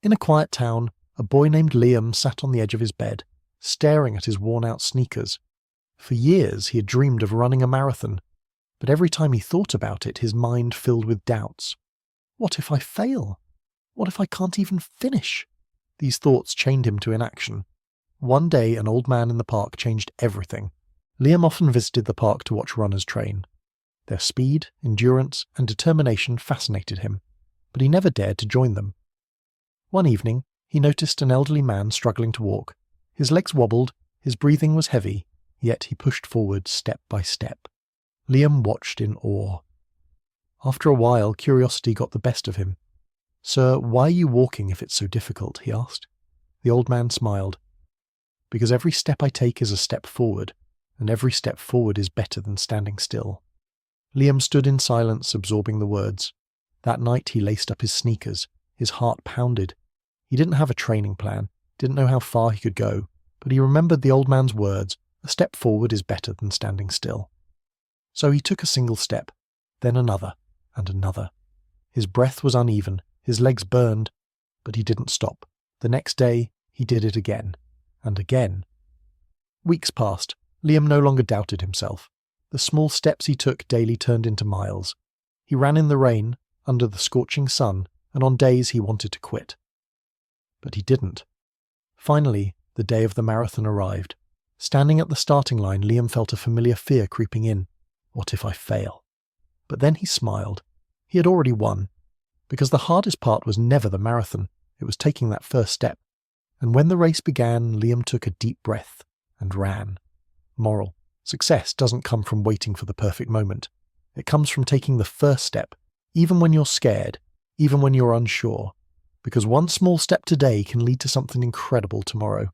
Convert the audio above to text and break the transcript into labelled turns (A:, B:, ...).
A: In a quiet town, a boy named Liam sat on the edge of his bed, staring at his worn-out sneakers. For years he had dreamed of running a marathon, but every time he thought about it, his mind filled with doubts. What if I fail? What if I can't even finish? These thoughts chained him to inaction. One day, an old man in the park changed everything. Liam often visited the park to watch runners train. Their speed, endurance, and determination fascinated him, but he never dared to join them. One evening, he noticed an elderly man struggling to walk. His legs wobbled, his breathing was heavy, yet he pushed forward step by step. Liam watched in awe. After a while, curiosity got the best of him. "Sir, why are you walking if it's so difficult?" he asked. The old man smiled. "Because every step I take is a step forward, and every step forward is better than standing still." Liam stood in silence, absorbing the words. That night he laced up his sneakers. His heart pounded. He didn't have a training plan, didn't know how far he could go, but he remembered the old man's words, "A step forward is better than standing still." So he took a single step, then another, and another. His breath was uneven, his legs burned, but he didn't stop. The next day, he did it again, and again. Weeks passed. Liam no longer doubted himself. The small steps he took daily turned into miles. He ran in the rain, under the scorching sun, and on days he wanted to quit. But he didn't. Finally, the day of the marathon arrived. Standing at the starting line, Liam felt a familiar fear creeping in. What if I fail? But then he smiled. He had already won. Because the hardest part was never the marathon, it was taking that first step. And when the race began, Liam took a deep breath and ran. Moral: success doesn't come from waiting for the perfect moment. It comes from taking the first step, even when you're scared, even when you're unsure. Because one small step today can lead to something incredible tomorrow.